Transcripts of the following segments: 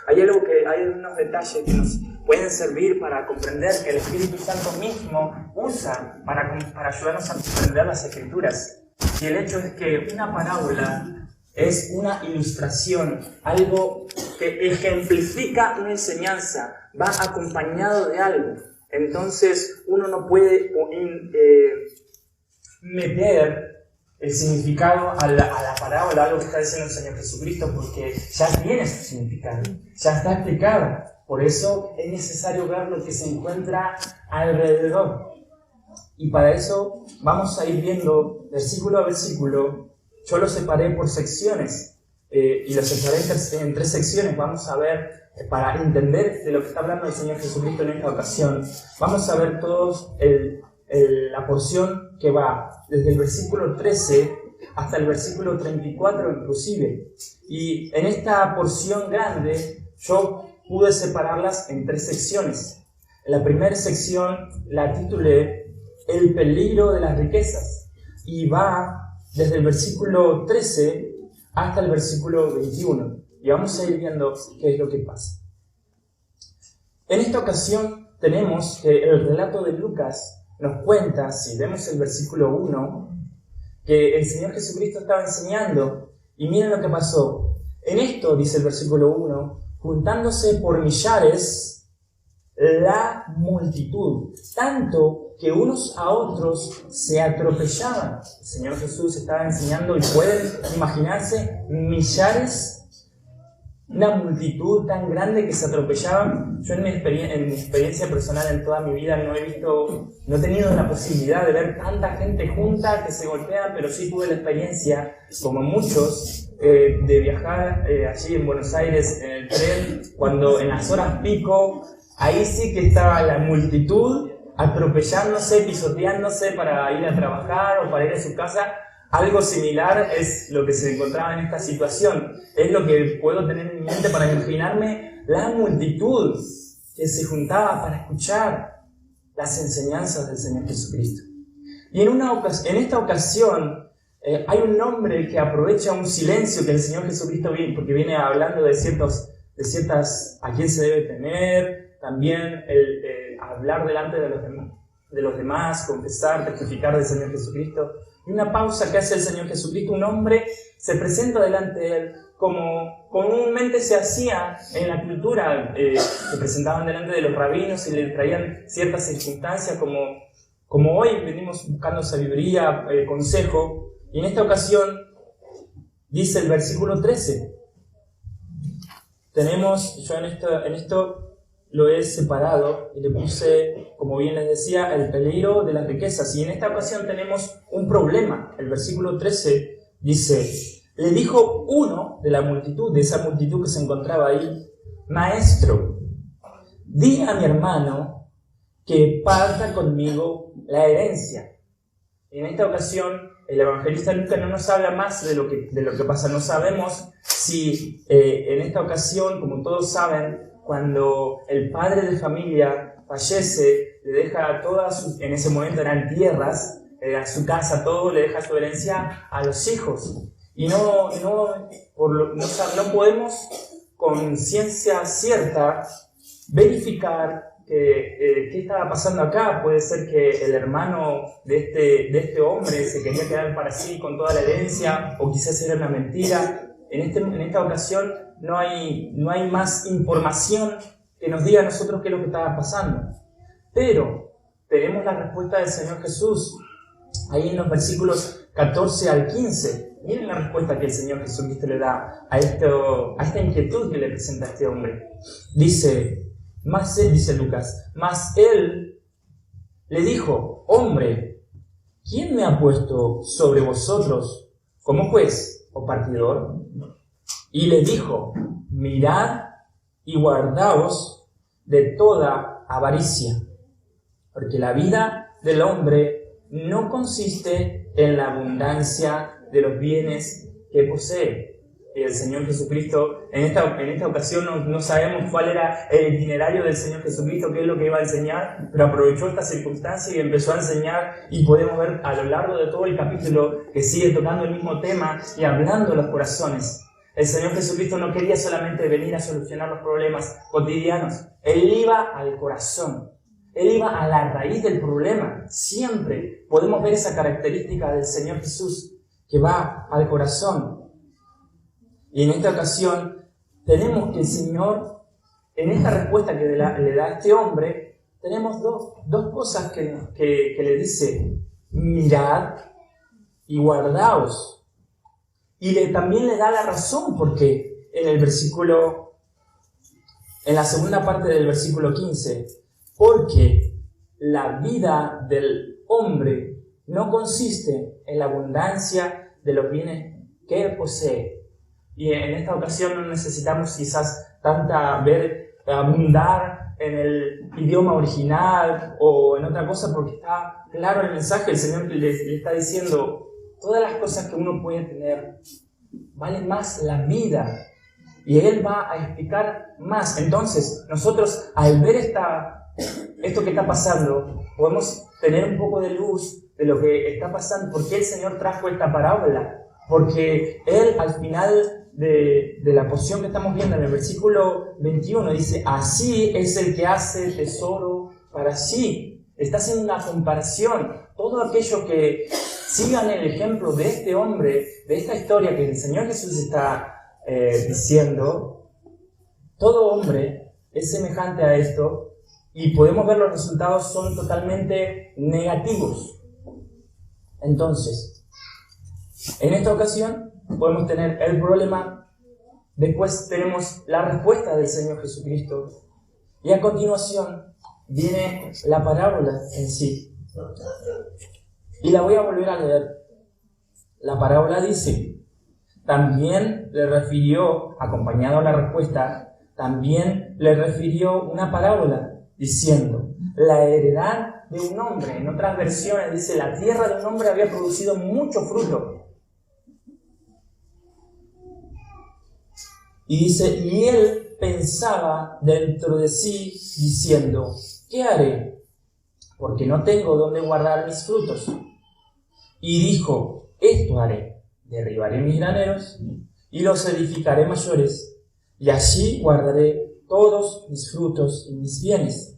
hay unos detalles que nos pueden servir para comprender que el Espíritu Santo mismo usa para ayudarnos a comprender las Escrituras. Y el hecho es que una parábola es una ilustración, algo que ejemplifica una enseñanza, va acompañado de algo. Entonces uno no puede meter el significado a la parábola, algo que está diciendo el Señor Jesucristo, porque ya tiene su significado, ya está explicado. Por eso es necesario ver lo que se encuentra alrededor. Y para eso vamos a ir viendo versículo a versículo. Yo lo separé por secciones y lo separé en 3 secciones. Vamos a ver, para entender de lo que está hablando el Señor Jesucristo en esta ocasión, vamos a ver todos la porción que va desde el versículo 13 hasta el versículo 34 inclusive. Y en esta porción grande yo pude separarlas en 3 secciones. En la primera sección la titulé El peligro de las riquezas y va desde el versículo 13 hasta el versículo 21. Y vamos a ir viendo qué es lo que pasa. En esta ocasión tenemos que el relato de Lucas nos cuenta, si vemos el versículo 1, que el Señor Jesucristo estaba enseñando, y miren lo que pasó. En esto, dice el versículo 1, juntándose por millares la multitud, tanto que unos a otros se atropellaban. El Señor Jesús estaba enseñando, y pueden imaginarse millares, una multitud tan grande que se atropellaban. Yo en mi experiencia personal en toda mi vida no he tenido la posibilidad de ver tanta gente junta que se golpea, pero sí tuve la experiencia, como muchos, de viajar allí en Buenos Aires en el tren, cuando en las horas pico, ahí sí que estaba la multitud atropellándose, pisoteándose para ir a trabajar o para ir a su casa. Algo similar es lo que se encontraba en esta situación. Es lo que puedo tener en mente para imaginarme la multitud que se juntaba para escuchar las enseñanzas del Señor Jesucristo. Y en esta ocasión hay un hombre que aprovecha un silencio que el Señor Jesucristo viene, porque viene hablando de ciertas a quién se debe temer, también el hablar delante de los demás, confesar, testificar del Señor Jesucristo. Y una pausa que hace el Señor Jesucristo, un hombre se presenta delante de él como comúnmente se hacía en la cultura. Se presentaban delante de los rabinos y le traían ciertas circunstancias como hoy venimos buscando sabiduría, consejo. Y en esta ocasión dice el versículo 13. Yo en esto lo he separado y le puse, como bien les decía, el peligro de las riquezas. Y en esta ocasión tenemos un problema. El versículo 13 dice: le dijo uno de la multitud, de esa multitud que se encontraba ahí: Maestro, di a mi hermano que parta conmigo la herencia. Y en esta ocasión el evangelista Lucas no nos habla más de lo que pasa. No sabemos si en esta ocasión, como todos saben, cuando el padre de familia fallece, le deja en ese momento eran tierras, a su casa, todo, le deja su herencia a los hijos. Y no podemos con ciencia cierta verificar qué estaba pasando acá. Puede ser que el hermano de este hombre se quería quedar para sí con toda la herencia, o quizás era una mentira. En esta ocasión no hay más información que nos diga a nosotros qué es lo que estaba pasando. Pero tenemos la respuesta del Señor Jesús ahí en los versículos 14 al 15. Miren la respuesta que el Señor Jesucristo le da a esta inquietud que le presenta a este hombre. Dice Lucas, mas él le dijo: hombre, ¿quién me ha puesto sobre vosotros como juez o partidor? Y le dijo: mirad y guardaos de toda avaricia, porque la vida del hombre no consiste en la abundancia de los bienes que posee. Y el Señor Jesucristo, en esta ocasión no sabemos cuál era el itinerario del Señor Jesucristo, qué es lo que iba a enseñar, pero aprovechó esta circunstancia y empezó a enseñar, y podemos ver a lo largo de todo el capítulo que sigue tocando el mismo tema y hablando de los corazones. El Señor Jesucristo no quería solamente venir a solucionar los problemas cotidianos. Él iba al corazón. Él iba a la raíz del problema. Siempre podemos ver esa característica del Señor Jesús, que va al corazón. Y en esta ocasión tenemos que el Señor, en esta respuesta que le da a este hombre, tenemos dos cosas que le dice: mirad y guardaos. Y también le da la razón, porque en la segunda parte del versículo 15, porque la vida del hombre no consiste en la abundancia de los bienes que posee. Y en esta ocasión no necesitamos quizás abundar en el idioma original o en otra cosa, porque está claro el mensaje. El Señor le está diciendo: todas las cosas que uno puede tener, vale más la vida. Y Él va a explicar más. Entonces, nosotros al ver esto que está pasando, podemos tener un poco de luz de lo que está pasando. ¿Por qué el Señor trajo esta parábola? Porque Él, al final de la porción que estamos viendo en el versículo 21, dice: así es el que hace tesoro para sí. Está haciendo una comparación. Todo aquello que sigan el ejemplo de este hombre, de esta historia que el Señor Jesús está diciendo, todo hombre es semejante a esto, y podemos ver los resultados son totalmente negativos. Entonces, en esta ocasión podemos tener el problema, después tenemos la respuesta del Señor Jesucristo, y a continuación viene la parábola en sí. Y la voy a volver a leer. La parábola dice: también le refirió, acompañado a la respuesta, también le refirió una parábola, diciendo: la heredad de un hombre. En otras versiones dice: la tierra de un hombre había producido mucho fruto. Y dice: y él pensaba dentro de sí, diciendo: ¿qué haré? Porque no tengo dónde guardar mis frutos. Y dijo: esto haré: derribaré mis graneros y los edificaré mayores, y allí guardaré todos mis frutos y mis bienes.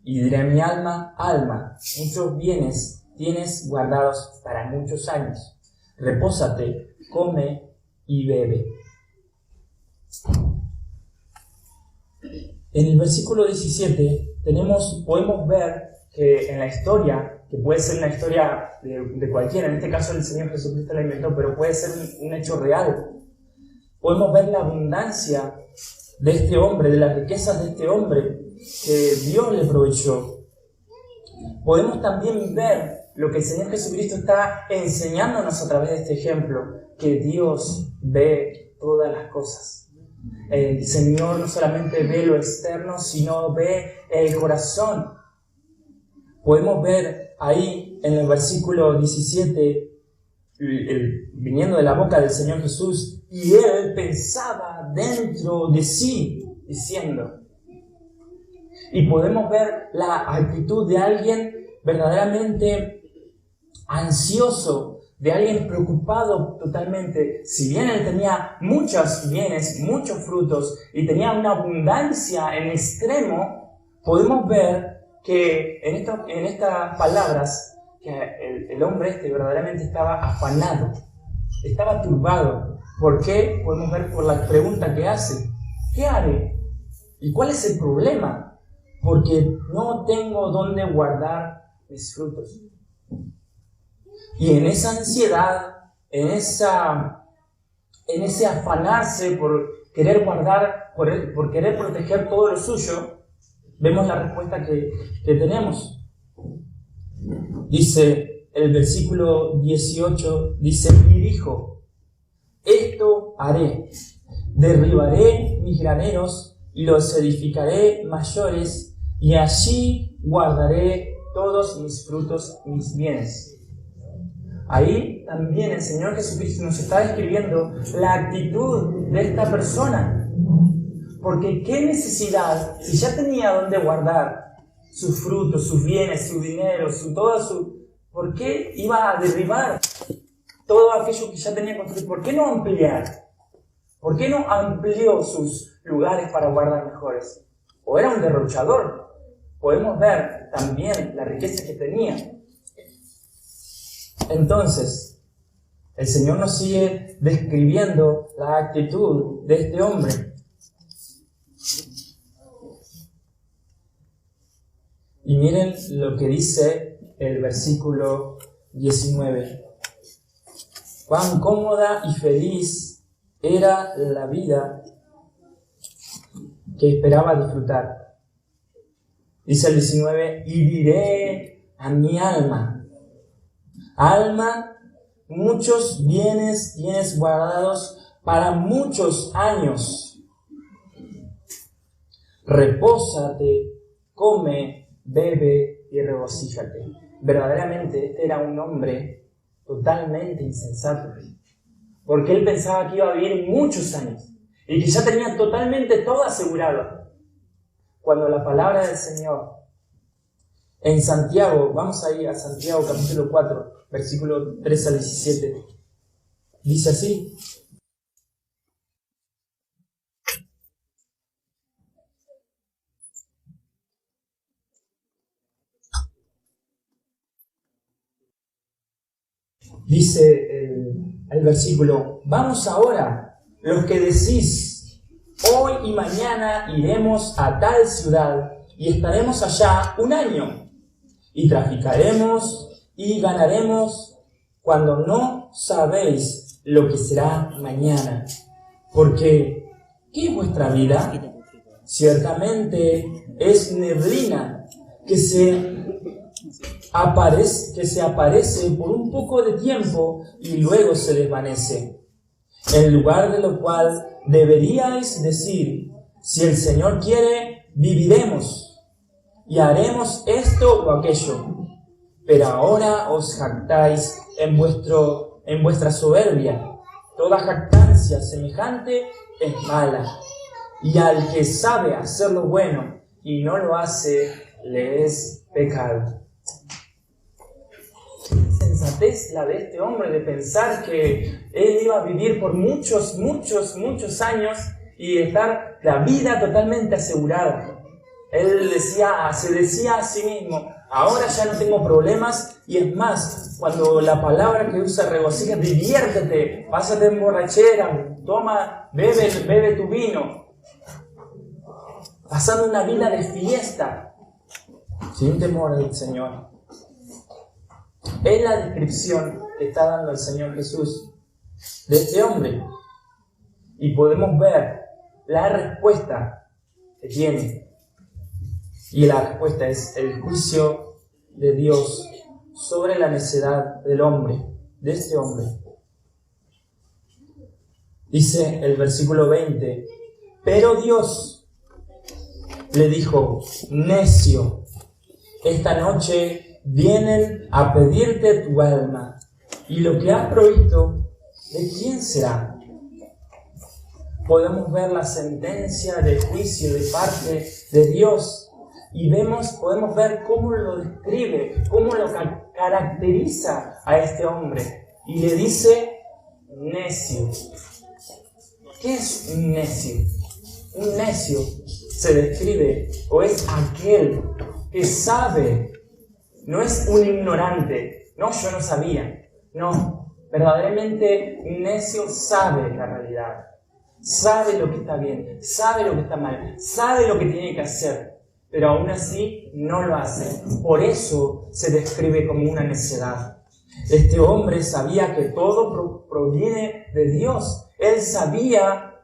Y diré a mi alma: alma, muchos bienes tienes guardados para muchos años. Repósate, come y bebe. En el versículo 17 podemos ver que en la historia, que puede ser una historia de cualquiera, en este caso el Señor Jesucristo la inventó, pero puede ser un hecho real. Podemos ver la abundancia de este hombre, de las riquezas de este hombre que Dios le proveyó. Podemos también ver lo que el Señor Jesucristo está enseñándonos a través de este ejemplo, que Dios ve todas las cosas. El Señor no solamente ve lo externo, sino ve el corazón. Podemos ver ahí en el versículo 17, viniendo de la boca del Señor Jesús: y Él pensaba dentro de sí, diciendo. Y podemos ver la actitud de alguien verdaderamente ansioso, de alguien preocupado totalmente. Si bien él tenía muchos bienes, muchos frutos, y tenía una abundancia en extremo, podemos ver que en estas palabras, que el hombre verdaderamente estaba afanado, estaba turbado. ¿Por qué? Podemos ver por la pregunta que hace: ¿qué haré? ¿Y cuál es el problema? Porque no tengo dónde guardar mis frutos. Y en esa ansiedad, en ese afanarse por querer guardar, por querer proteger todo lo suyo, vemos la respuesta que tenemos. Dice el versículo 18, dice: y dijo: esto haré: derribaré mis graneros y los edificaré mayores, y allí guardaré todos mis frutos y mis bienes. Ahí también el Señor Jesucristo nos está describiendo la actitud de esta persona. Porque qué necesidad, si ya tenía dónde guardar sus frutos, sus bienes, su dinero, ¿por qué iba a derribar todo aquello que ya tenía construido? ¿Por qué no ampliar? ¿Por qué no amplió sus lugares para guardar mejores? ¿O era un derrochador? Podemos ver también la riqueza que tenía. Entonces, el Señor nos sigue describiendo la actitud de este hombre. Y miren lo que dice el versículo 19. Cuán cómoda y feliz era la vida que esperaba disfrutar. Dice el 19, y diré a mi alma, alma, muchos bienes tienes guardados para muchos años. Repósate, come, bebe y regocíjate. Verdaderamente este era un hombre totalmente insensato, porque él pensaba que iba a vivir muchos años y que ya tenía totalmente todo asegurado. Cuando la palabra del Señor en Santiago, vamos a ir a Santiago capítulo 4, versículo 3 al 17, dice así: dice el versículo, vamos ahora, los que decís, hoy y mañana iremos a tal ciudad y estaremos allá un año, y traficaremos y ganaremos, cuando no sabéis lo que será mañana. Porque, ¿qué es vuestra vida? Ciertamente es neblina que se aparece por un poco de tiempo y luego se desvanece. En lugar de lo cual deberíais decir, si el Señor quiere, viviremos y haremos esto o aquello. Pero ahora os jactáis en vuestra soberbia. Toda jactancia semejante es mala. Y al que sabe hacer lo bueno y no lo hace, le es pecado. Sensatez la de este hombre de pensar que él iba a vivir por muchos años y estar la vida totalmente asegurada. Él se decía a sí mismo, ahora ya no tengo problemas, y es más, cuando la palabra que usa regocija, diviértete, pásate en borrachera, toma, bebe tu vino, pasando una vida de fiesta, sin temor al Señor. Es la descripción que está dando el Señor Jesús de este hombre. Y podemos ver la respuesta que tiene. Y la respuesta es el juicio de Dios sobre la necedad del hombre, de este hombre. Dice el versículo 20, pero Dios le dijo, necio, esta noche vienen a pedirte tu alma, y lo que has provisto, ¿de quién será? Podemos ver la sentencia de juicio de parte de Dios y podemos ver cómo lo describe, cómo lo caracteriza a este hombre. Y le dice necio. ¿Qué es un necio? Un necio se describe o es aquel que sabe. No es un ignorante. No, yo no sabía. No, verdaderamente un necio sabe la realidad. Sabe lo que está bien, sabe lo que está mal, sabe lo que tiene que hacer, pero aún así no lo hace. Por eso se describe como una necedad. Este hombre sabía que todo proviene de Dios. Él sabía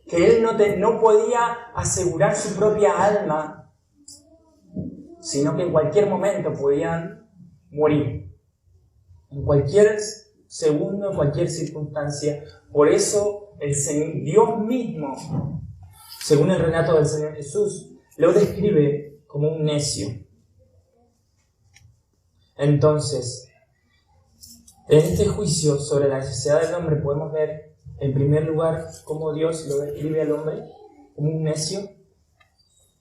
que él no podía asegurar su propia alma, sino que en cualquier momento podían morir. En cualquier segundo, en cualquier circunstancia. Por eso Dios mismo, según el relato del Señor Jesús, lo describe como un necio. Entonces, en este juicio sobre la necesidad del hombre podemos ver, en primer lugar, cómo Dios lo describe al hombre como un necio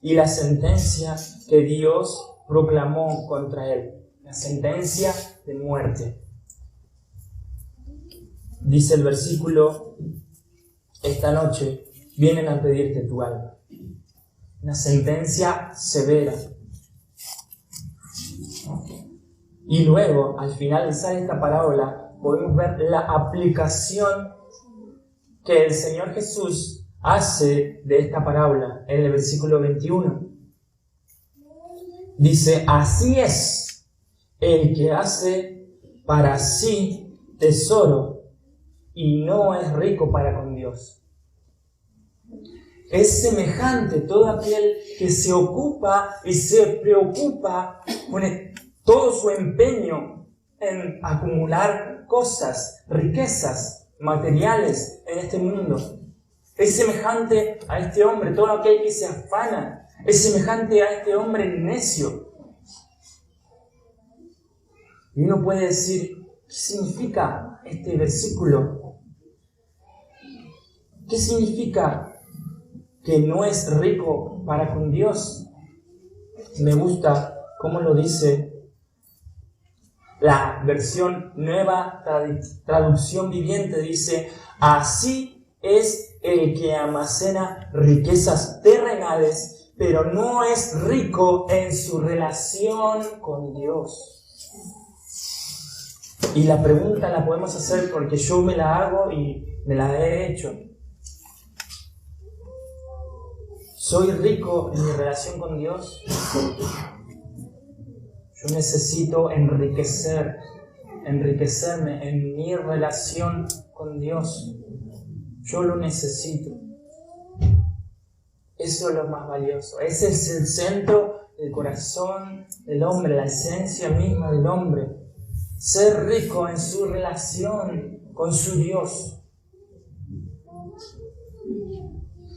y la sentencia que Dios proclamó contra él, la sentencia de muerte. Dice el versículo esta noche vienen a pedirte tu alma. Una sentencia severa. Y luego, al finalizar esta parábola, podemos ver la aplicación que el Señor Jesús hace de esta parábola en el versículo 21. Dice, así es el que hace para sí tesoro y no es rico para con Dios. Es semejante todo aquel que se ocupa y se preocupa, pone todo su empeño en acumular cosas, riquezas, materiales en este mundo. Es semejante a este hombre, todo aquel que se afana. Es semejante a este hombre necio. Y uno puede decir, ¿qué significa este versículo? ¿Qué significa que no es rico para con Dios? Me gusta cómo lo dice la versión Nueva Traducción Viviente. Dice, así es el que almacena riquezas terrenales, pero no es rico en su relación con Dios. Y la pregunta la podemos hacer porque yo me la hago y me la he hecho. ¿Soy rico en mi relación con Dios? Yo necesito enriquecerme en mi relación con Dios. Yo lo necesito. Eso es lo más valioso. Ese es el centro del corazón del hombre, la esencia misma del hombre. Ser rico en su relación con su Dios.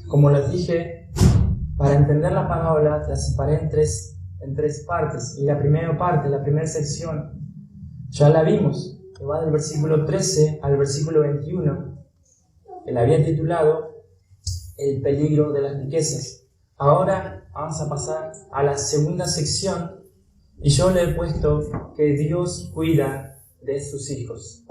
Como les dije, para entender la parábola la separé en tres partes. Y la primera parte, la primera sección, ya la vimos, que va del versículo 13 al versículo 21, que la había titulado El peligro de las riquezas. Ahora vamos a pasar a la segunda sección, y yo le he puesto que Dios cuida de sus hijos.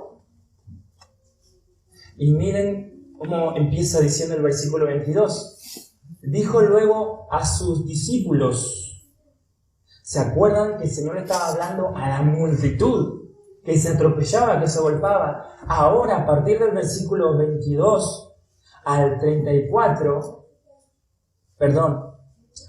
Y miren cómo empieza diciendo el versículo 22. Dijo luego a sus discípulos. ¿Se acuerdan que el Señor estaba hablando a la multitud? Que se atropellaba, que se golpeaba. Ahora, a partir del versículo 22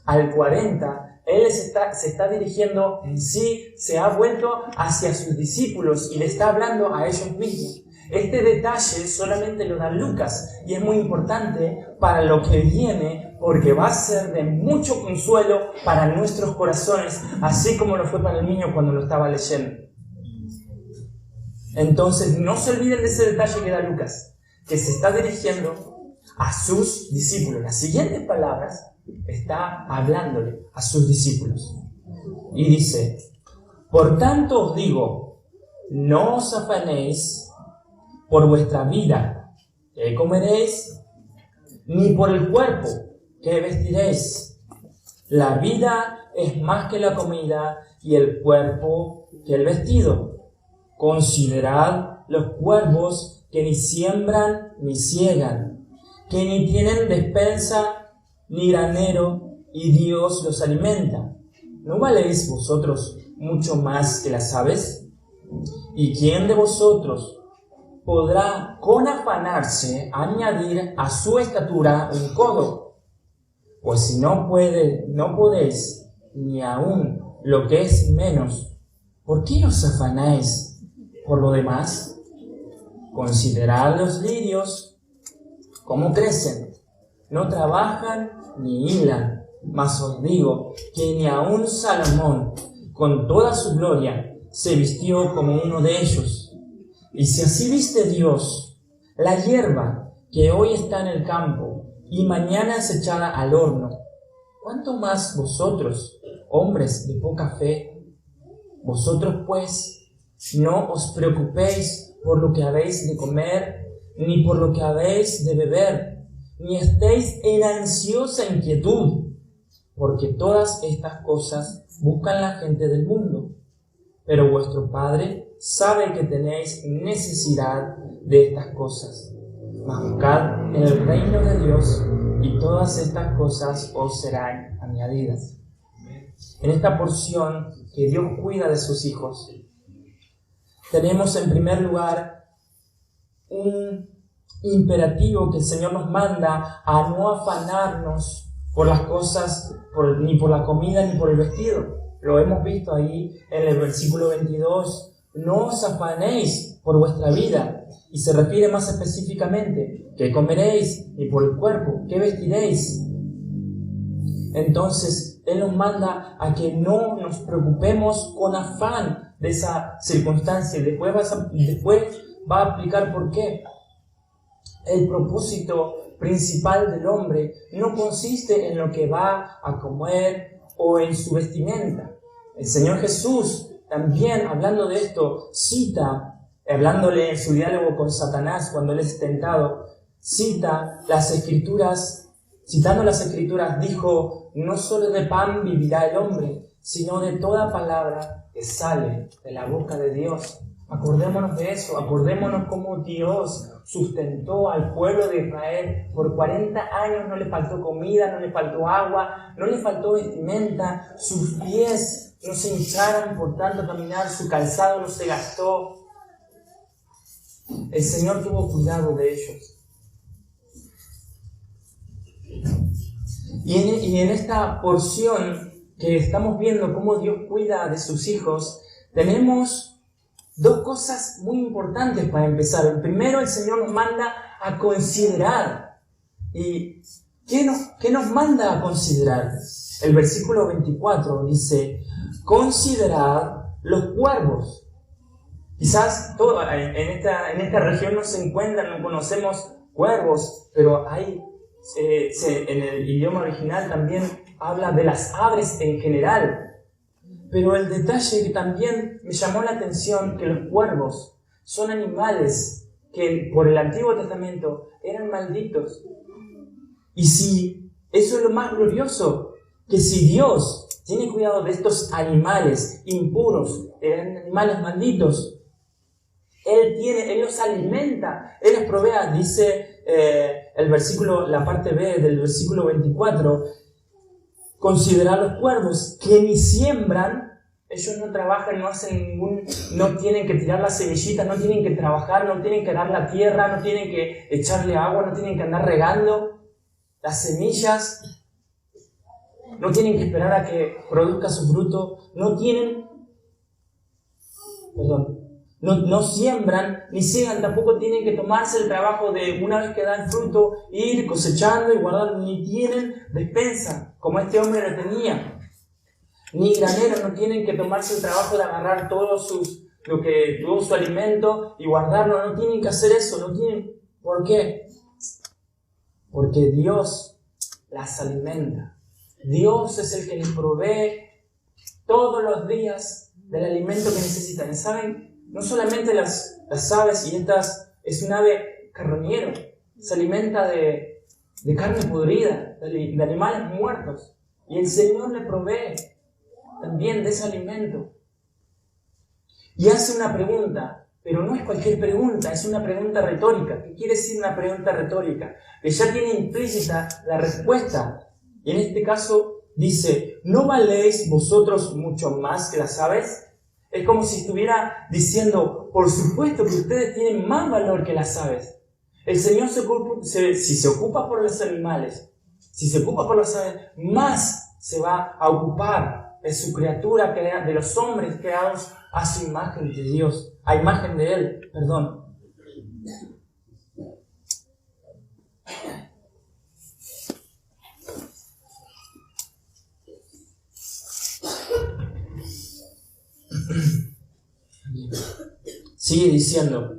al 40, Él se está dirigiendo en sí, se ha vuelto hacia sus discípulos y le está hablando a ellos mismos. Este detalle solamente lo da Lucas y es muy importante para lo que viene, porque va a ser de mucho consuelo para nuestros corazones, así como lo fue para el niño cuando lo estaba leyendo. Entonces, no se olviden de ese detalle que da Lucas, que se está dirigiendo a sus discípulos. Las siguientes palabras está hablándole a sus discípulos. Y dice, por tanto os digo, no os afanéis por vuestra vida, ¿qué comeréis? Ni por el cuerpo, ¿qué vestiréis? La vida es más que la comida y el cuerpo que el vestido. Considerad los cuervos que ni siembran ni siegan, que ni tienen despensa ni granero, y Dios los alimenta. ¿No valéis vosotros mucho más que las aves? ¿Y quién de vosotros podrá con afanarse añadir a su estatura un codo? Pues si no podéis ni aun lo que es menos, ¿por qué os afanáis por lo demás? Considerad los lirios, cómo crecen, no trabajan ni hilan, mas os digo que ni aun Salomón, con toda su gloria, se vistió como uno de ellos. Y si así viste Dios la hierba que hoy está en el campo y mañana es echada al horno, ¿cuánto más vosotros, hombres de poca fe? Vosotros pues no os preocupéis por lo que habéis de comer, ni por lo que habéis de beber, ni estéis en ansiosa inquietud, porque todas estas cosas buscan la gente del mundo. Pero vuestro Padre sabe que tenéis necesidad de estas cosas. Mas buscad el reino de Dios y todas estas cosas os serán añadidas. En esta porción que Dios cuida de sus hijos, tenemos en primer lugar un imperativo que el Señor nos manda a no afanarnos por las cosas, ni por la comida ni por el vestido. Lo hemos visto ahí en el versículo 22. No os afanéis por vuestra vida. Y se refiere más específicamente, ¿qué comeréis? Y por el cuerpo, ¿qué vestiréis? Entonces, Él nos manda a que no nos preocupemos con afán de esa circunstancia. Después va a explicar por qué. El propósito principal del hombre no consiste en lo que va a comer o en su vestimenta. El Señor Jesús también, hablando de esto, hablándole en su diálogo con Satanás cuando él es tentado, citando las Escrituras, dijo: no solo de pan vivirá el hombre, sino de toda palabra que sale de la boca de Dios. Acordémonos de eso, acordémonos cómo Dios sustentó al pueblo de Israel. Por 40 años no le faltó comida, no le faltó agua, no le faltó vestimenta, sus pies no se hincharon por tanto caminar, su calzado no se gastó. El Señor tuvo cuidado de ellos. Y en esta porción que estamos viendo cómo Dios cuida de sus hijos, tenemos dos cosas muy importantes para empezar. Primero, el Señor nos manda a considerar. ¿Y qué nos manda a considerar? El versículo 24 dice: considerad los cuervos. Quizás en esta región no se encuentran, no conocemos cuervos, pero hay, en el idioma original también habla de las aves en general. Pero el detalle que también me llamó la atención, que los cuervos son animales que por el Antiguo Testamento eran malditos. Y si eso es lo más glorioso, que si Dios tiene cuidado de estos animales impuros, animales malditos, Él los alimenta, Él los provee. Dice la parte B del versículo 24, considerad los cuervos que ni siembran, ellos no trabajan, no tienen que tirar las semillitas, no tienen que trabajar, no tienen que dar la tierra, no tienen que echarle agua, no tienen que andar regando las semillas, no tienen que esperar a que produzca su fruto, no siembran ni siegan, tampoco tienen que tomarse el trabajo de, una vez que dan fruto, ir cosechando y guardando, ni tienen despensa, como este hombre lo tenía, ni granero, no tienen que tomarse el trabajo de agarrar todo su alimento y guardarlo, no tienen que hacer eso, no tienen. ¿Por qué? Porque Dios las alimenta. Dios es el que les provee todos los días del alimento que necesitan. ¿Y saben? No solamente las aves, y estas es un ave carroñero, se alimenta de carne podrida, de animales muertos. Y el Señor le provee también de ese alimento. Y hace una pregunta, pero no es cualquier pregunta, es una pregunta retórica. ¿Qué quiere decir una pregunta retórica? Que ya tiene implícita la respuesta. Y en este caso dice: ¿no valéis vosotros mucho más que las aves? Es como si estuviera diciendo: por supuesto que ustedes tienen más valor que las aves. El Señor si se ocupa por los animales, si se ocupa por las aves, más se va a ocupar de su criatura, de los hombres creados a su imagen de Dios, a imagen de Él, perdón. Sigue diciendo,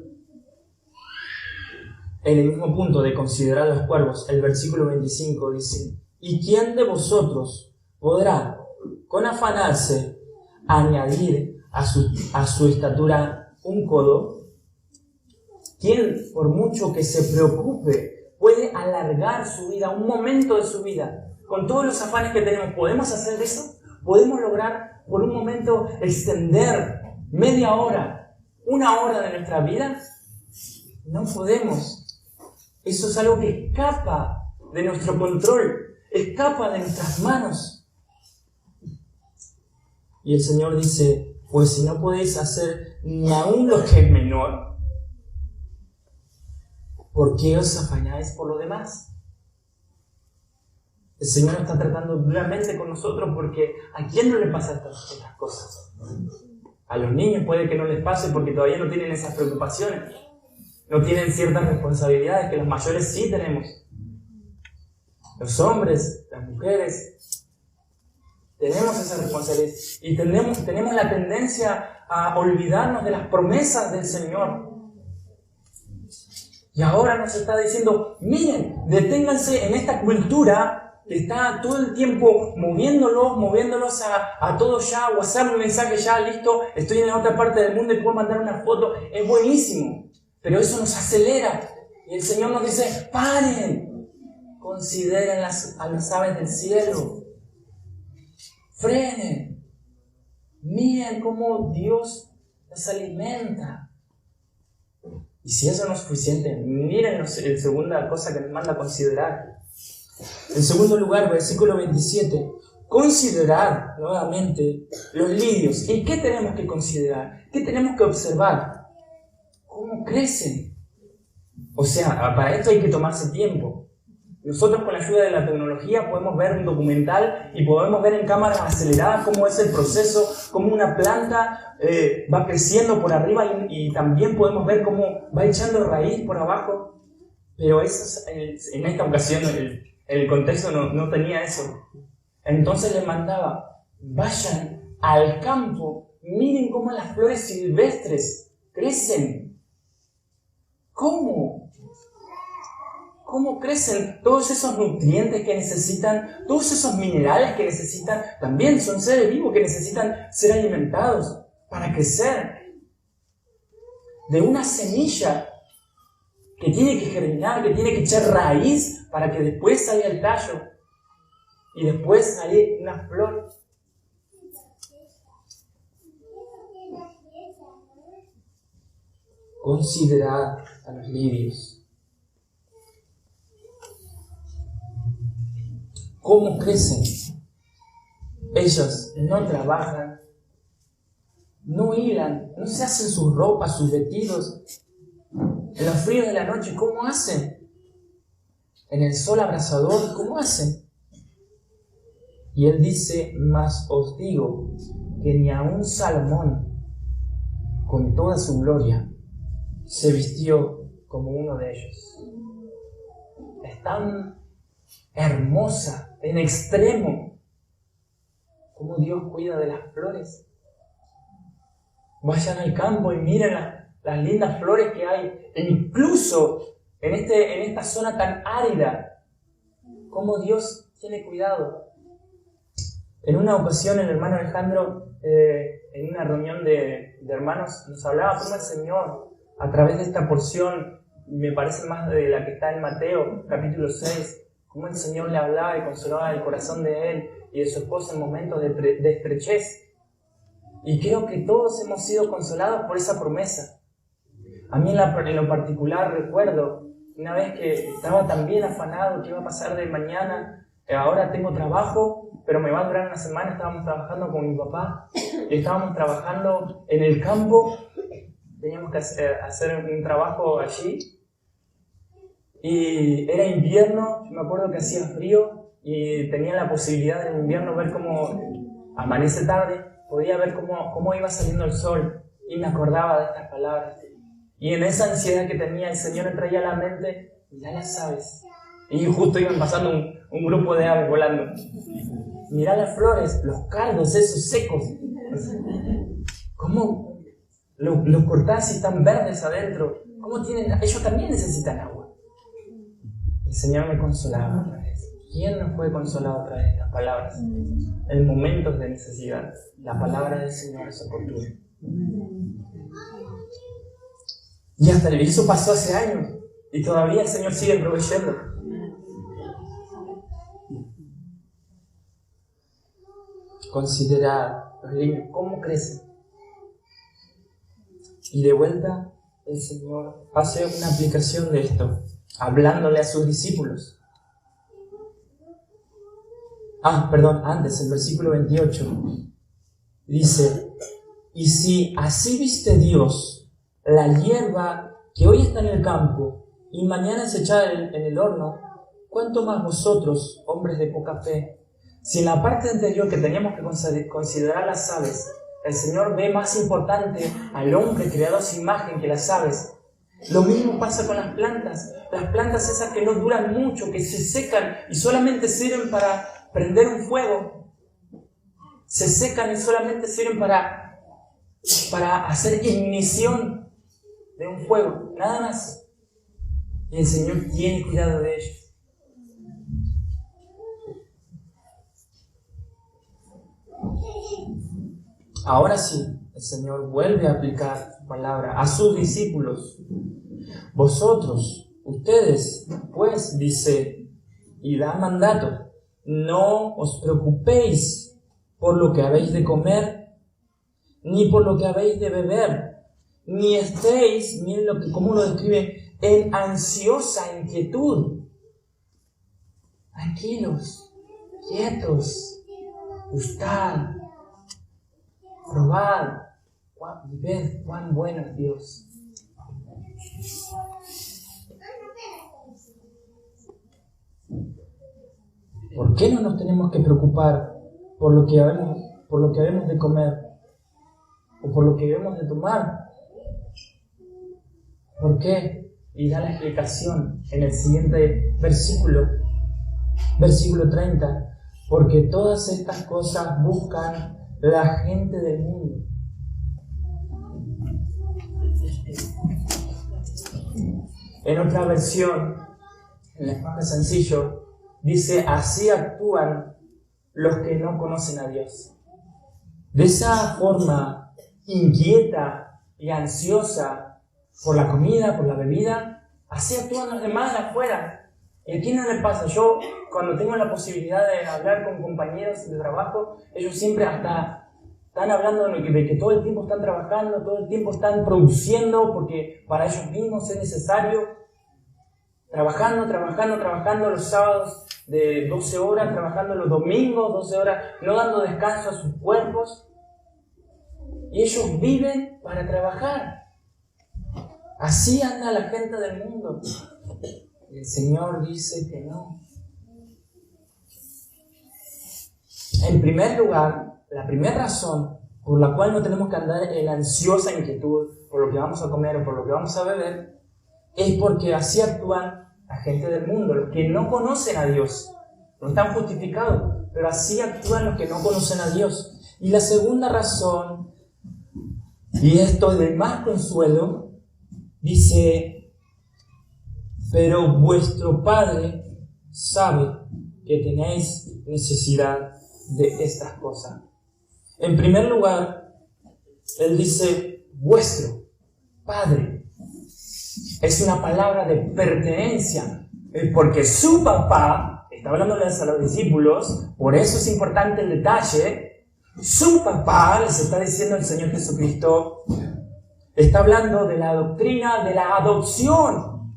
en el mismo punto de considerar los cuervos, el versículo 25 dice: ¿y quién de vosotros podrá, con afanarse, añadir a su estatura un codo? ¿Quién, por mucho que se preocupe, puede alargar su vida, un momento de su vida? Con todos los afanes que tenemos, ¿podemos hacer eso? ¿Podemos lograr por un momento extender media hora, una hora de nuestra vida? No podemos. Eso es algo que escapa de nuestro control, escapa de nuestras manos. Y el Señor dice, pues si no podéis hacer ni aún lo que es menor, ¿por qué os afanáis por lo demás? El Señor está tratando duramente con nosotros porque ¿a quién no le pasan estas cosas? A los niños puede que no les pase porque todavía no tienen esas preocupaciones. No tienen ciertas responsabilidades que los mayores sí tenemos. Los hombres, las mujeres, tenemos esa responsabilidad y tenemos la tendencia a olvidarnos de las promesas del Señor. Y ahora nos está diciendo, miren, deténganse en esta cultura que está todo el tiempo moviéndolos a todo ya, WhatsApp, un mensaje ya, listo, estoy en la otra parte del mundo y puedo mandar una foto, es buenísimo. Pero eso nos acelera. Y el Señor nos dice, paren, consideren a las aves del cielo, frenen, miren cómo Dios las alimenta. Y si eso no es suficiente, miren la segunda cosa que nos manda a considerar. En segundo lugar, versículo 27, considerar nuevamente los lirios. ¿Y qué tenemos que considerar? ¿Qué tenemos que observar? ¿Cómo crecen? O sea, para esto hay que tomarse tiempo. Nosotros con la ayuda de la tecnología podemos ver un documental y podemos ver en cámaras aceleradas cómo es el proceso, cómo una planta va creciendo por arriba y también podemos ver cómo va echando raíz por abajo. Pero eso, en esta ocasión el contexto no tenía eso. Entonces les mandaba, vayan al campo, miren cómo las flores silvestres crecen. ¿Cómo? ¿Cómo crecen todos esos nutrientes que necesitan, todos esos minerales que necesitan? También son seres vivos que necesitan ser alimentados para crecer. De una semilla que tiene que germinar, que tiene que echar raíz para que después salga el tallo y después salga una flor. Considerad a los lirios. ¿Cómo crecen? Ellos no trabajan, no hilan, no se hacen sus ropas, sus vestidos. En los fríos de la noche, ¿cómo hacen? En el sol abrasador, ¿cómo hacen? Y él dice, mas os digo que ni aun Salomón, con toda su gloria, se vistió como uno de ellos. Es tan hermosa, en extremo, como Dios cuida de las flores. Vayan al campo y miren las lindas flores que hay, e incluso en esta zona tan árida, como Dios tiene cuidado. En una ocasión el hermano Alejandro, en una reunión de hermanos, nos hablaba cómo el Señor, a través de esta porción, me parece más de la que está en Mateo, capítulo 6, cómo el Señor le hablaba y consolaba el corazón de él y de su esposa en momentos de estrechez. Y creo que todos hemos sido consolados por esa promesa. A mí en lo particular recuerdo una vez que estaba tan bien afanado, ¿qué iba a pasar de mañana? Ahora tengo trabajo, pero me va a durar una semana. Estábamos trabajando con mi papá y estábamos trabajando en el campo. Teníamos que hacer un trabajo allí. Y era invierno, me acuerdo que hacía frío y tenía la posibilidad en invierno ver cómo amanece tarde, podía ver cómo iba saliendo el sol y me acordaba de estas palabras. Y en esa ansiedad que tenía, el Señor me traía a la mente, mirá las aves. Y justo iban pasando un grupo de aves volando. Mirá las flores, los cardos esos secos. ¿Cómo los cortás y están verdes adentro? ¿Cómo tienen? Ellos también necesitan agua. El Señor me consolaba otra vez. ¿Quién nos puede consolar otra vez? Las palabras. En momentos de necesidad, la palabra del Señor es oportuna. Y hasta eso pasó hace años. Y todavía el Señor sigue proveyendo. Considerar los niños, cómo crecen. Y de vuelta, el Señor hace una aplicación de esto. hablándole a sus discípulos. Antes, el versículo 28, dice: y si así viste Dios la hierba que hoy está en el campo y mañana es echada en el horno, ¿cuánto más vosotros, hombres de poca fe? Si en la parte anterior que teníamos que considerar las aves, el Señor ve más importante al hombre creado a su imagen que las aves, lo mismo pasa con las plantas. Las plantas esas que no duran mucho, que se secan y solamente sirven para prender un fuego, se secan y solamente sirven para hacer ignición de un fuego, nada más. Y el Señor tiene cuidado de ellos. Ahora sí, el Señor vuelve a aplicar su palabra a sus discípulos. Vosotros, ustedes, pues, dice, y da mandato: no os preocupéis por lo que habéis de comer, ni por lo que habéis de beber, ni estéis, miren cómo lo describe, en ansiosa inquietud. Tranquilos, quietos, gustad, probad y ved cuán bueno es Dios. ¿Por qué no nos tenemos que preocupar por lo que habemos de comer o por lo que debemos de tomar? ¿Por qué? Y da la explicación en el siguiente versículo 30. Porque todas estas cosas buscan la gente del mundo. En otra versión, en el lenguaje sencillo, dice: así actúan los que no conocen a Dios. De esa forma inquieta y ansiosa por la comida, por la bebida, así actúan los demás de afuera. ¿Y a quién no le pasa? Yo, cuando tengo la posibilidad de hablar con compañeros de trabajo, ellos siempre hasta están hablando de que todo el tiempo están trabajando, todo el tiempo están produciendo, porque para ellos mismos es necesario. Trabajando los sábados de 12 horas, trabajando los domingos 12 horas, no dando descanso a sus cuerpos. Y ellos viven para trabajar. Así anda la gente del mundo. Y el Señor dice que no. En primer lugar, la primera razón por la cual no tenemos que andar en ansiosa inquietud por lo que vamos a comer o por lo que vamos a beber, es porque así actúan la gente del mundo, los que no conocen a Dios. No están justificados, pero así actúan los que no conocen a Dios. Y la segunda razón, y esto es de más consuelo, dice: pero vuestro Padre sabe que tenéis necesidad de estas cosas. En primer lugar, Él dice vuestro Padre. Es una palabra de pertenencia, porque su papá, está hablándoles a los discípulos, por eso es importante el detalle, su papá, les está diciendo el Señor Jesucristo, está hablando de la doctrina de la adopción,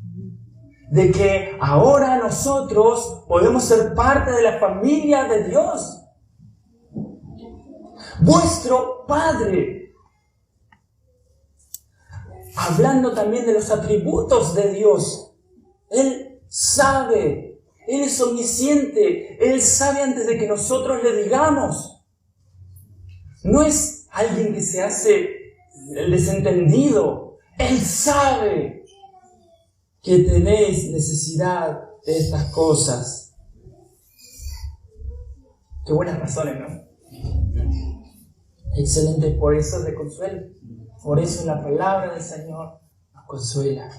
de que ahora nosotros podemos ser parte de la familia de Dios. Vuestro Padre. Hablando también de los atributos de Dios. Él sabe, Él es omnisciente, Él sabe antes de que nosotros le digamos. No es alguien que se hace el desentendido. Él sabe que tenéis necesidad de estas cosas. Qué buenas razones, ¿no? Excelente, por eso es de consuelo. Por eso la palabra del Señor nos consuela.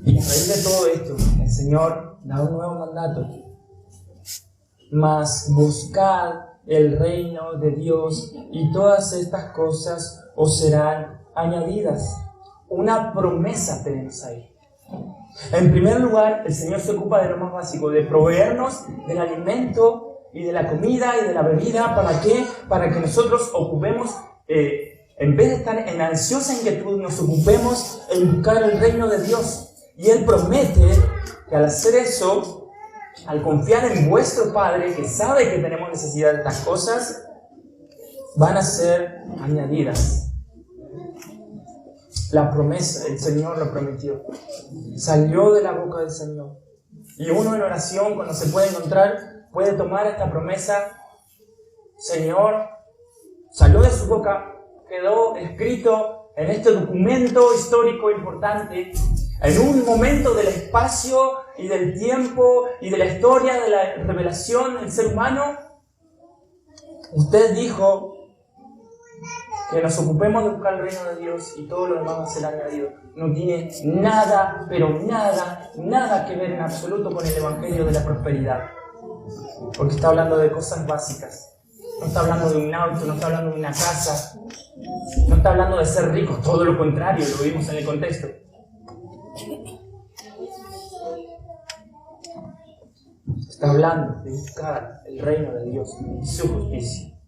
Y a raíz de todo esto, el Señor da un nuevo mandato. Mas buscad el reino de Dios y todas estas cosas os serán añadidas. Una promesa tenemos ahí. En primer lugar, el Señor se ocupa de lo más básico, de proveernos del alimento y de la comida y de la bebida. ¿Para qué? Para que nosotros ocupemos en vez de estar en ansiosa inquietud, nos ocupemos en buscar el reino de Dios. Y Él promete que al hacer eso, al confiar en vuestro Padre, que sabe que tenemos necesidad de estas cosas, van a ser añadidas. La promesa, el Señor lo prometió. Salió de la boca del Señor. Y uno en oración, cuando se puede encontrar, puede tomar esta promesa. Señor, salió de su boca, quedó escrito en este documento histórico importante, en un momento del espacio y del tiempo y de la historia de la revelación del ser humano. Usted dijo que nos ocupemos de buscar el reino de Dios y todo lo demás va a ser añadido. No tiene nada, pero nada que ver en absoluto con el evangelio de la prosperidad. Porque está hablando de cosas básicas. No está hablando de un auto, no está hablando de una casa, no está hablando de ser ricos, todo lo contrario, lo vimos en el contexto. Está hablando de buscar el reino de Dios y su justicia.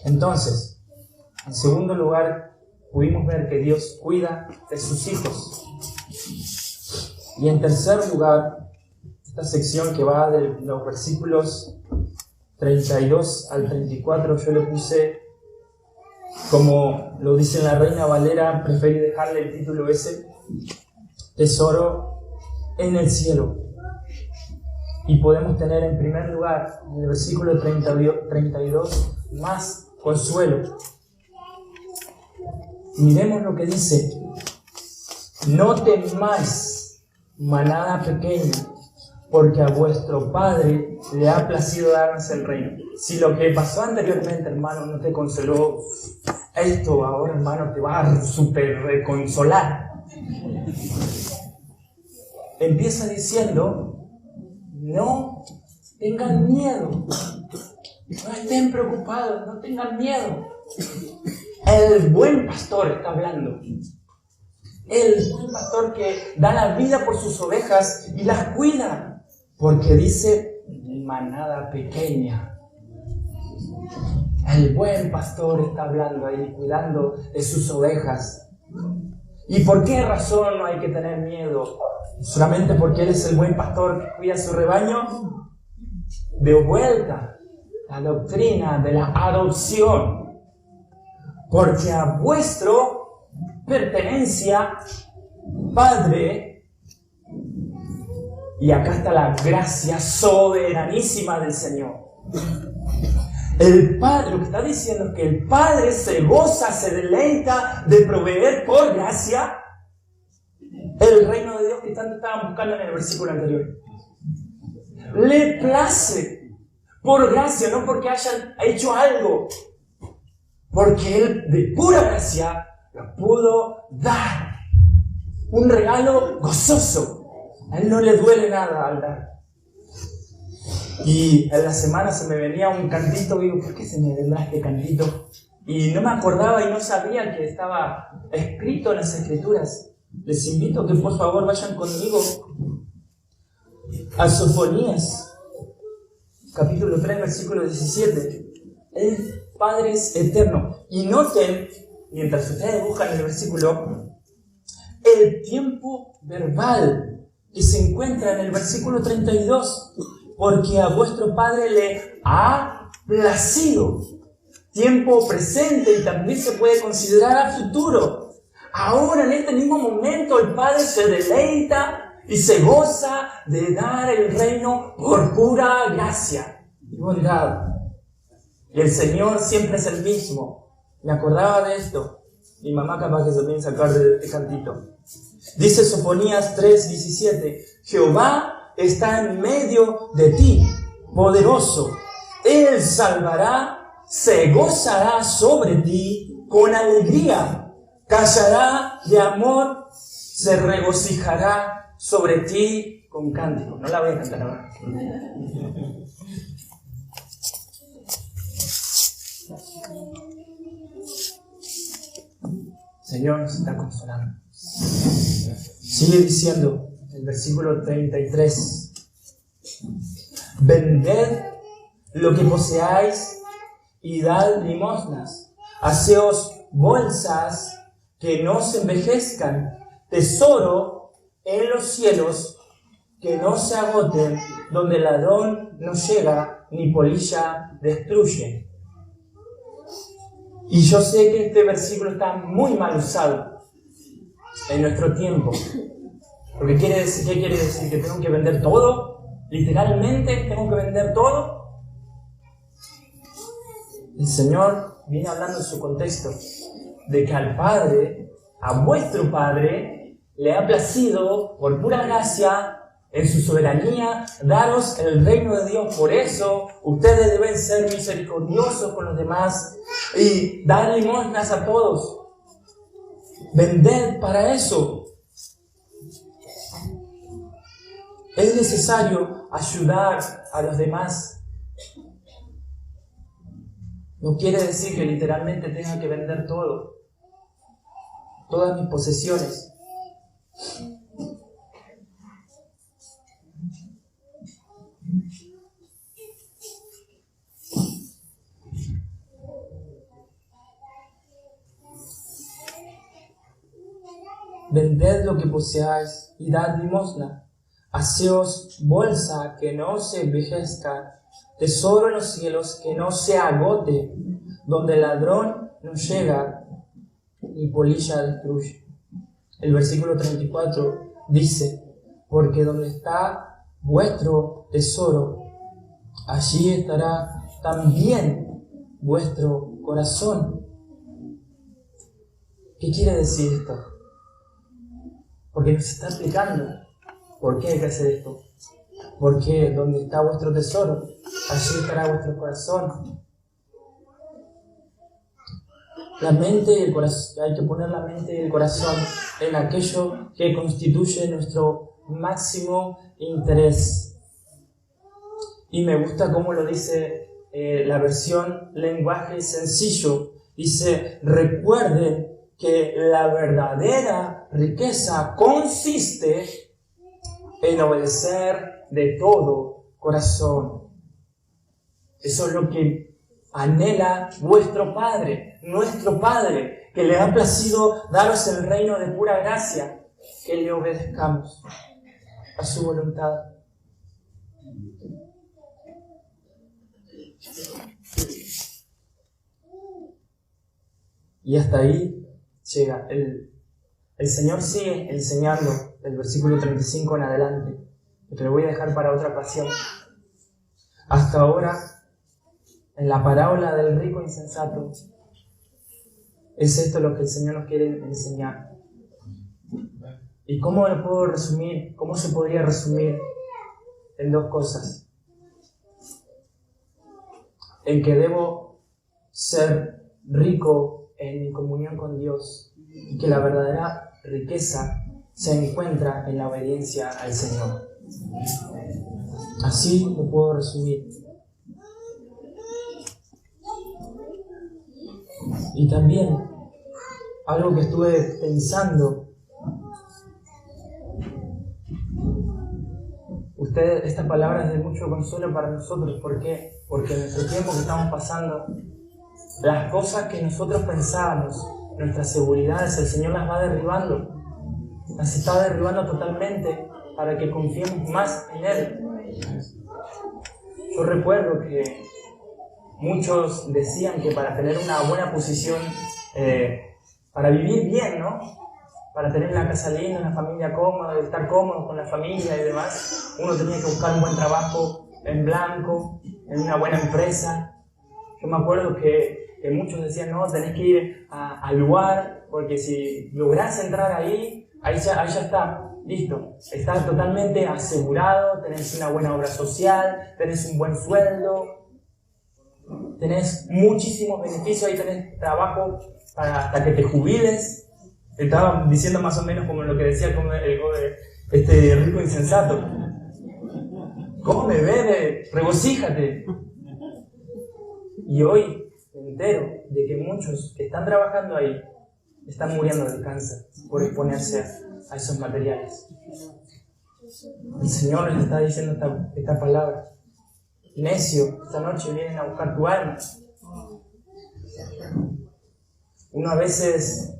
Entonces, en segundo lugar, pudimos ver que Dios cuida de sus hijos. Y en tercer lugar, esta sección que va de los versículos 32 al 34, yo le puse, como lo dice la Reina Valera, preferí dejarle el título ese, tesoro en el cielo. Y podemos tener en primer lugar, en el versículo 32, más consuelo. Miremos lo que dice: no temáis, manada pequeña, porque a vuestro Padre le ha placido darnos el reino. Si lo que pasó anteriormente, hermano, no te consoló, esto ahora, hermano, te va a super reconsolar. Empieza diciendo: no tengan miedo, no estén preocupados, no tengan miedo. El buen pastor está hablando. El buen pastor que da la vida por sus ovejas y las cuida. Porque dice, manada pequeña. El buen pastor está hablando ahí, cuidando de sus ovejas. ¿Y por qué razón no hay que tener miedo? ¿Solamente porque Él es el buen pastor que cuida su rebaño? De vuelta, la doctrina de la adopción. Porque a vuestro pertenencia, Padre, y acá está la gracia soberanísima del Señor. El Padre, lo que está diciendo es que el Padre se goza, se deleita de proveer por gracia el reino de Dios que tanto estaban buscando en el versículo anterior. Le place por gracia, no porque hayan hecho algo, porque Él de pura gracia lo pudo dar. Un regalo gozoso. A Él no le duele nada al dar. Y en la semana se me venía un cantito, digo, ¿por qué se me vendrá este cantito? Y no me acordaba y no sabía que estaba escrito en las Escrituras. Les invito a que por favor vayan conmigo a Sofonías, capítulo 3, versículo 17. El Padre es eterno. Y noten, mientras ustedes buscan el versículo, el tiempo verbal que se encuentra en el versículo 32. Porque a vuestro Padre le ha placido. Tiempo presente y también se puede considerar a futuro. Ahora, en este mismo momento, el Padre se deleita y se goza de dar el reino por pura gracia y bondad. Y el Señor siempre es el mismo. Me acordaba de esto. Mi mamá capaz que se viene a sacar de este cantito. Dice Sofonías 3:17. Jehová está en medio de ti, poderoso. Él salvará, se gozará sobre ti con alegría. Callará de amor, se regocijará sobre ti con cántico. No la voy a cantar ahora. Señor nos está consolando. Sigue diciendo el versículo 33. Vended lo que poseáis y dad limosnas. Haceos bolsas que no se envejezcan, tesoro en los cielos que no se agoten, donde el ladrón no llega ni polilla destruye. Y yo sé que este versículo está muy mal usado en nuestro tiempo. Porque ¿qué quiere decir? ¿Que tengo que vender todo? ¿Literalmente tengo que vender todo? El Señor viene hablando en su contexto de que al Padre, a vuestro Padre, le ha placido, por pura gracia, en su soberanía, daros el reino de Dios. Por eso, ustedes deben ser misericordiosos con los demás y dar limosnas a todos. Vended para eso. Es necesario ayudar a los demás. No quiere decir que literalmente tenga que vender todo, todas mis posesiones. Vended lo que poseáis y dad limosna. Haceos bolsa que no se envejezca, tesoro en los cielos que no se agote, donde el ladrón no llega ni polilla destruye. El versículo 34 dice: porque donde está vuestro tesoro, allí estará también vuestro corazón. ¿Qué quiere decir esto? Porque nos está explicando por qué hay que hacer esto. Porque donde está vuestro tesoro, allí estará vuestro corazón. La mente y el corazón, hay que poner la mente y el corazón en aquello que constituye nuestro máximo interés. Y me gusta cómo lo dice la versión lenguaje sencillo. Dice: recuerden que la verdadera riqueza consiste en obedecer de todo corazón. Eso es lo que anhela vuestro Padre, nuestro Padre, que le ha placido daros el reino de pura gracia, que le obedezcamos a su voluntad. Y hasta ahí llega. El Señor sigue enseñando el versículo 35 en adelante, que lo voy a dejar para otra ocasión. Hasta ahora, en la parábola del rico insensato, es esto lo que el Señor nos quiere enseñar. ¿Y cómo lo puedo resumir? ¿Cómo se podría resumir? En dos cosas. En que debo ser rico en mi comunión con Dios y que la verdadera riqueza se encuentra en la obediencia al Señor. Así lo puedo resumir. Y también algo que estuve pensando. Esta palabra es de mucho consuelo para nosotros. ¿Por qué? Porque en nuestro tiempo que estamos pasando, las cosas que nosotros pensábamos, nuestras seguridades, el Señor las va derribando. Las está derribando totalmente para que confiemos más en Él. Yo recuerdo que muchos decían que para tener una buena posición, para vivir bien, ¿no? Para tener una casa linda, una familia cómoda, estar cómodo con la familia y demás, uno tenía que buscar un buen trabajo en blanco, en una buena empresa. Yo me acuerdo que muchos decían: no, tenés que ir al lugar, porque si lográs entrar ahí ya está, listo. Estás totalmente asegurado, tenés una buena obra social, tenés un buen sueldo, tenés muchísimos beneficios, ahí tenés trabajo hasta que te jubiles. Estaba diciendo más o menos como lo que decía este rico insensato. Come, bebe, regocíjate. Y hoy me entero de que muchos que están trabajando ahí están muriendo de cáncer por exponerse a esos materiales. El Señor les está diciendo esta palabra: necio, esta noche vienen a buscar tu alma. Uno a veces,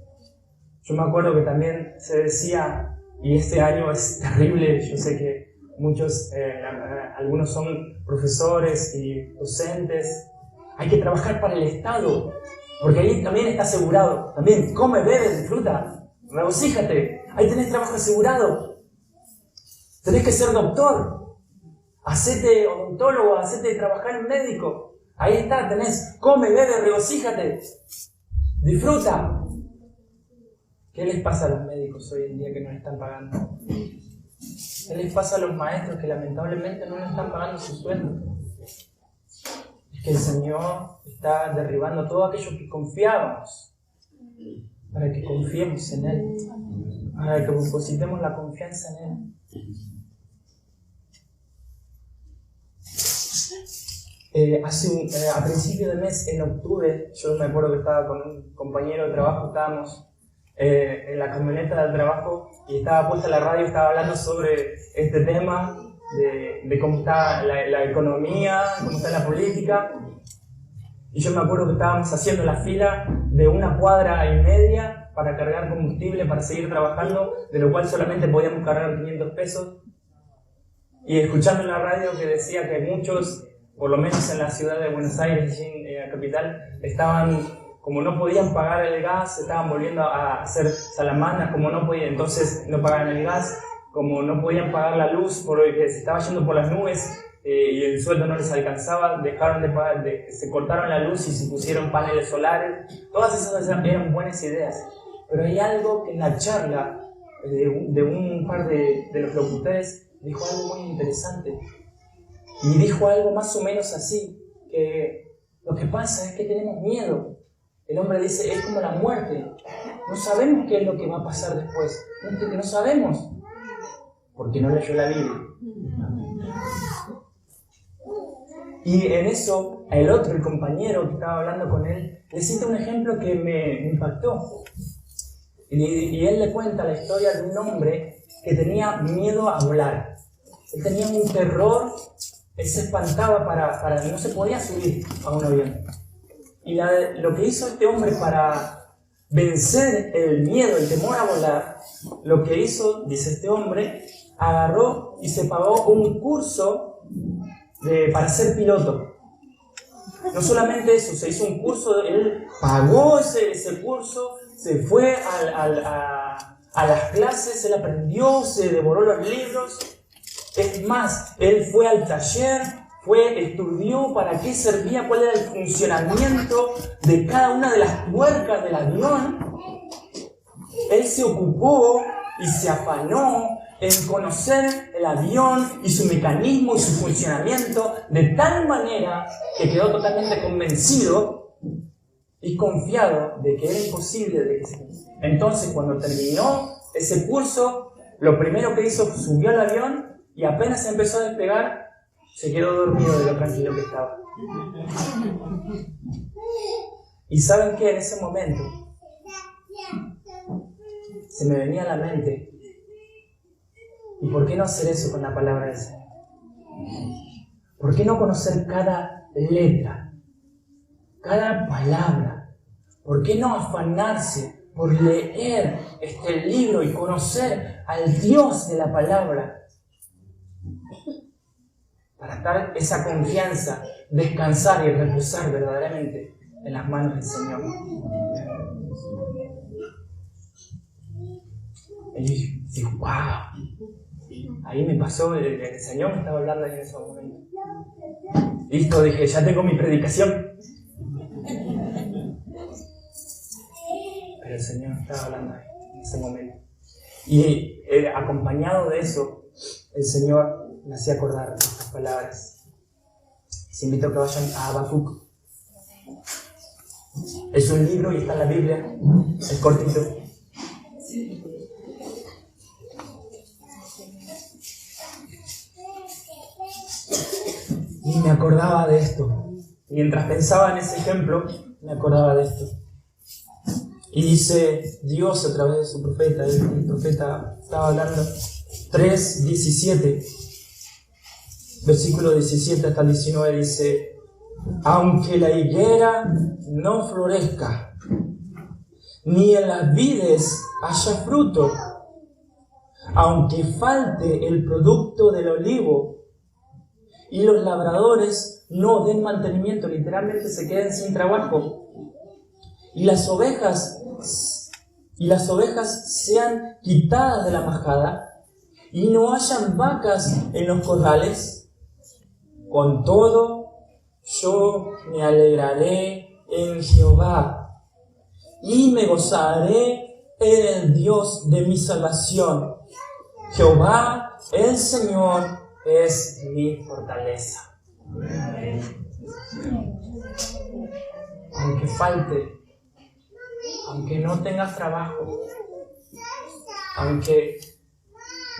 yo me acuerdo que también se decía, y este año es terrible, yo sé que muchos, algunos son profesores y docentes, hay que trabajar para el Estado, porque ahí también está asegurado, también come, bebe, disfruta, regocíjate, ahí tenés trabajo asegurado, tenés que ser doctor, hacete odontólogo, hacete trabajar en médico, ahí está, tenés, come, bebe, regocíjate, disfruta. ¿Qué les pasa a los médicos hoy en día que no les están pagando? ¿Qué les pasa a los maestros que lamentablemente no les están pagando su sueldo? Es que el Señor está derribando todo aquello que confiábamos, para que confiemos en Él, para que depositemos la confianza en Él. A principio de mes, en octubre, yo me acuerdo que estaba con un compañero de trabajo, estábamos en la camioneta del trabajo y estaba puesta la radio, estaba hablando sobre este tema de cómo está la economía, cómo está la política. Y yo me acuerdo que estábamos haciendo la fila de 1,5 cuadras para cargar combustible, para seguir trabajando, de lo cual solamente podíamos cargar 500 pesos. Y escuchando en la radio que decía que muchos, por lo menos en la ciudad de Buenos Aires, en la capital, como no podían pagar el gas, estaban volviendo a hacer salamanas, como no podían, entonces no pagaban el gas, como no podían pagar la luz porque se estaba yendo por las nubes y el sueldo no les alcanzaba, dejaron de pagar, se cortaron la luz y se pusieron paneles solares. Todas esas eran buenas ideas, pero hay algo que en la charla de un par de los locutores dijo algo muy interesante y dijo algo más o menos así, que lo que pasa es que tenemos miedo. El hombre dice, es como la muerte. No sabemos qué es lo que va a pasar después. No sabemos. Porque no leyó la Biblia. Y en eso, el compañero que estaba hablando con él, le cita un ejemplo que me impactó. Y él le cuenta la historia de un hombre que tenía miedo a volar. Él tenía un terror, él se espantaba para no se podía subir a un avión. Y lo que hizo este hombre para vencer el miedo, el temor a volar, lo que hizo, dice este hombre, agarró y se pagó un curso para ser piloto. No solamente eso, se hizo un curso, él pagó ese curso, se fue a las clases, él aprendió, se devoró los libros. Es más, él fue al taller, estudió para qué servía, cuál era el funcionamiento de cada una de las tuercas del avión. Él se ocupó y se afanó en conocer el avión y su mecanismo y su funcionamiento de tal manera que quedó totalmente convencido y confiado de que era imposible. Entonces, cuando terminó ese curso, lo primero que hizo, subió al avión y apenas empezó a despegar, se quedó dormido de lo tranquilo que estaba. Y ¿saben qué? En ese momento se me venía a la mente, ¿y por qué no hacer eso con la palabra del Señor? ¿Por qué no conocer cada letra, cada palabra? ¿Por qué no afanarse por leer este libro y conocer al Dios de la palabra? Para dar esa confianza, descansar y reposar verdaderamente en las manos del Señor. Y digo, wow, ahí me pasó, el Señor me estaba hablando en ese momento. Listo, dije, ya tengo mi predicación. Pero el Señor estaba hablando en ese momento. Y acompañado de eso, el Señor me hacía acordar estas palabras. Les invito a que vayan a Habacuc. Es un libro y está en la Biblia, es cortito. Y me acordaba de esto. Mientras pensaba en ese ejemplo, me acordaba de esto. Y dice Dios a través de su profeta, el profeta estaba hablando, 3:17, versículo 17 hasta el 19, dice: aunque la higuera no florezca, ni en las vides haya fruto, aunque falte el producto del olivo y los labradores no den mantenimiento, literalmente se queden sin trabajo, y las ovejas sean quitadas de la majada y no hayan vacas en los corrales, con todo yo me alegraré en Jehová y me gozaré en el Dios de mi salvación. Jehová, el Señor, es mi fortaleza. Aunque falte, aunque no tengas trabajo, aunque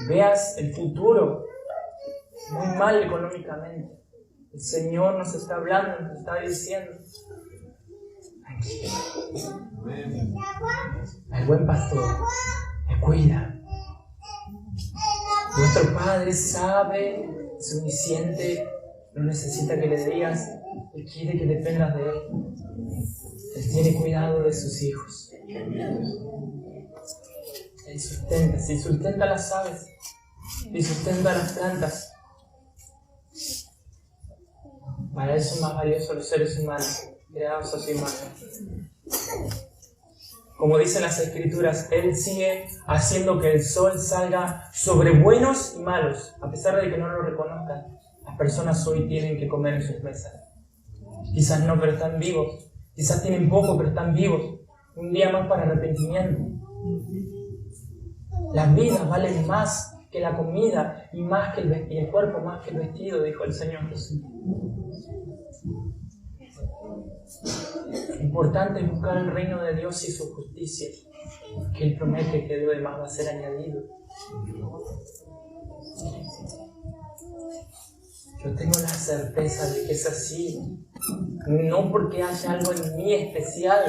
veas el futuro muy mal económicamente, el Señor nos está hablando, nos está diciendo: el buen pastor me cuida. Nuestro Padre sabe suficiente, no necesita que le digas, Él quiere que dependas de Él. Él tiene cuidado de sus hijos. Él sustenta, si sustenta las aves, si sustenta las plantas. Para eso es más valioso los seres humanos, creados a su imagen. Como dicen las Escrituras, Él sigue haciendo que el sol salga sobre buenos y malos, a pesar de que no lo reconozcan. Las personas hoy tienen que comer en sus mesas. Quizás no, pero están vivos. Quizás tienen poco, pero están vivos. Un día más para arrepentimiento. Las vidas valen más que la comida y el cuerpo más que el vestido, dijo el Señor Jesús. Lo importante es buscar el reino de Dios y su justicia, que Él promete que lo demás va a ser añadido. Yo tengo la certeza de que es así, no porque haya algo en mí especial,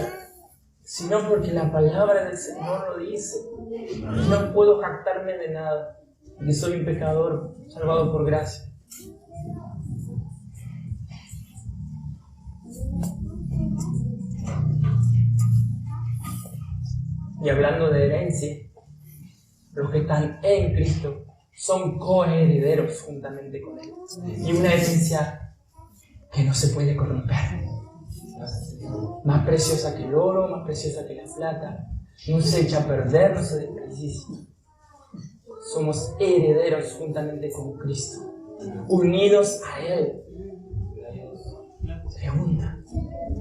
sino porque la palabra del Señor lo dice. No puedo jactarme de nada, porque soy un pecador salvado por gracia. Y hablando de herencia, los que están en Cristo son coherederos juntamente con Él. Y una herencia que no se puede corromper. Más preciosa que el oro, más preciosa que la plata. No se echa a perder, no se desperdicia. Somos herederos juntamente con Cristo. Unidos a Él. Pregunta: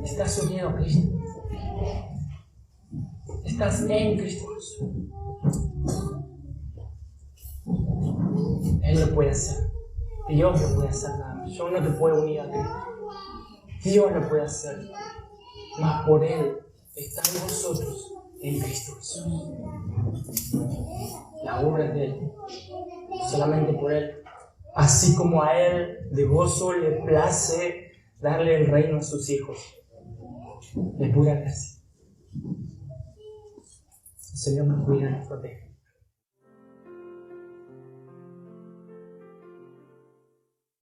¿estás unido a Cristo? ¿Estás en Cristo Jesús? Él lo puede hacer. Dios lo puede hacer nada más. Yo no te puedo unir a Cristo. Dios lo puede hacer. Mas por Él están nosotros en Cristo Jesús. La obra es de Él. Solamente por Él. Así como a Él de gozo le place darle el reino a sus hijos. De pura gracia. El Señor nos cuida y nos protege.